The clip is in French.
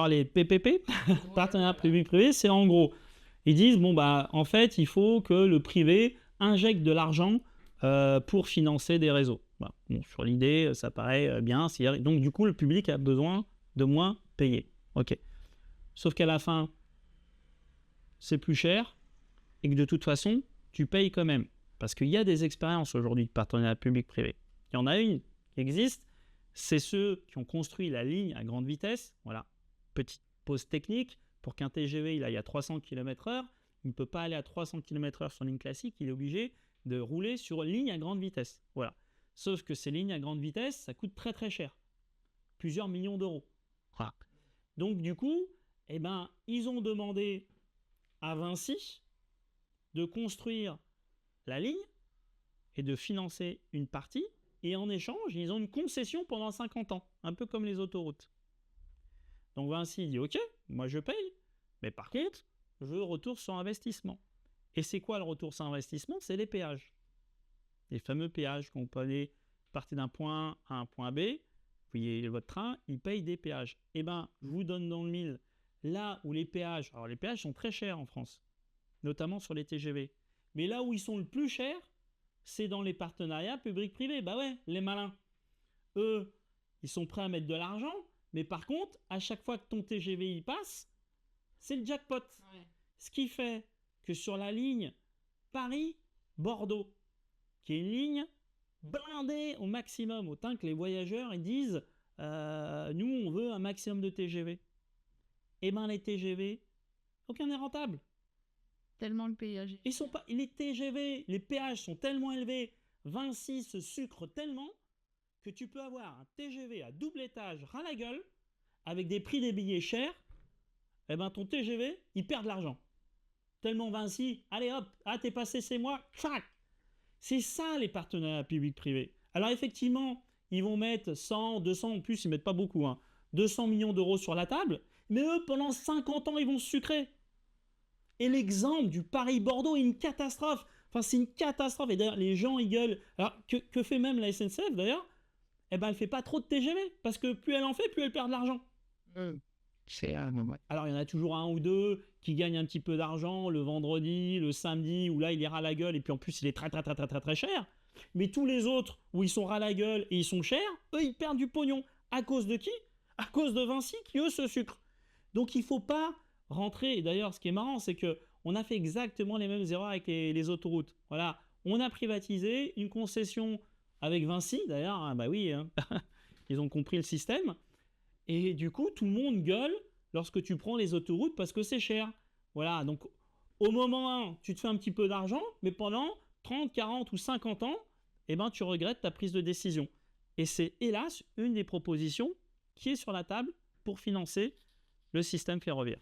Alors les PPP, partenariat public-privé, c'est en gros, ils disent, bon, bah, en fait, il faut que le privé injecte de l'argent pour financer des réseaux. Voilà. Bon, sur l'idée, ça paraît bien. Donc, du coup, le public a besoin de moins payer. OK. Sauf qu'à la fin, c'est plus cher et que de toute façon, tu payes quand même. Parce qu'il y a des expériences aujourd'hui de partenariat public-privé. Il y en a une qui existe, c'est ceux qui ont construit la ligne à grande vitesse. Voilà, petite pause technique, pour qu'un TGV il aille à 300 km/h, il ne peut pas aller à 300 km/h sur ligne classique, il est obligé de rouler sur ligne à grande vitesse. Voilà. Sauf que ces lignes à grande vitesse, ça coûte très très cher. Plusieurs millions d'euros. Voilà. Donc du coup, eh ben, ils ont demandé à Vinci de construire la ligne et de financer une partie. Et en échange, ils ont une concession pendant 50 ans, un peu comme les autoroutes. Donc Vinci dit « Ok, moi je paye, mais par contre, je veux le retour sur investissement. » Et c'est quoi le retour sur investissement? C'est les péages. Les fameux péages qu'on peut aller partir d'un point A à un point B. Vous voyez votre train, il paye des péages. Eh bien, je vous donne dans le mille, là où les péages... Alors les péages sont très chers en France, notamment sur les TGV. Mais là où ils sont le plus chers, c'est dans les partenariats public-privé. Bah ouais, les malins. Eux, ils sont prêts à mettre de l'argent, mais par contre, à chaque fois que ton TGV y passe, c'est le jackpot. Ouais. Ce qui fait que sur la ligne Paris-Bordeaux, qui est une ligne blindée au maximum, autant que les voyageurs ils disent nous on veut un maximum de TGV. Eh bien les TGV, aucun n'est rentable. Tellement le péage. Ils sont pas, les TGV, les péages sont tellement élevés, Vinci se sucre tellement que tu peux avoir un TGV à double étage ras la gueule avec des prix des billets chers. Eh ben ton TGV, il perd de l'argent. Tellement Vinci, allez hop, ah t'es passé, c'est moi, tchac. C'est ça les partenariats public-privé. Alors effectivement, ils vont mettre 100, 200, en plus ils mettent pas beaucoup, 200 millions d'euros sur la table, mais eux pendant 50 ans ils vont se sucrer. Et l'exemple du Paris-Bordeaux est une catastrophe. Enfin, c'est une catastrophe. Et d'ailleurs, les gens, ils gueulent. Alors, que fait même la SNCF, d'ailleurs? Eh ben, elle ne fait pas trop de TGV. Parce que plus elle en fait, plus elle perd de l'argent. Alors, il y en a toujours un ou deux qui gagnent un petit peu d'argent le vendredi, le samedi, où là, il est ras la gueule. Et puis, en plus, il est très, très, très, très, très, très cher. Mais tous les autres, où ils sont ras la gueule et ils sont chers, eux, ils perdent du pognon. À cause de qui? À cause de Vinci, qui, eux, se sucrent. Donc, il ne faut pas rentrer. Et d'ailleurs, ce qui est marrant, c'est qu'on a fait exactement les mêmes erreurs avec les autoroutes. Voilà, on a privatisé une concession avec Vinci, d'ailleurs, hein, bah oui, hein, ils ont compris le système. Et du coup, tout le monde gueule lorsque tu prends les autoroutes parce que c'est cher. Voilà, donc au moment 1, tu te fais un petit peu d'argent, mais pendant 30, 40 ou 50 ans, eh ben, tu regrettes ta prise de décision. Et c'est hélas une des propositions qui est sur la table pour financer le système ferroviaire.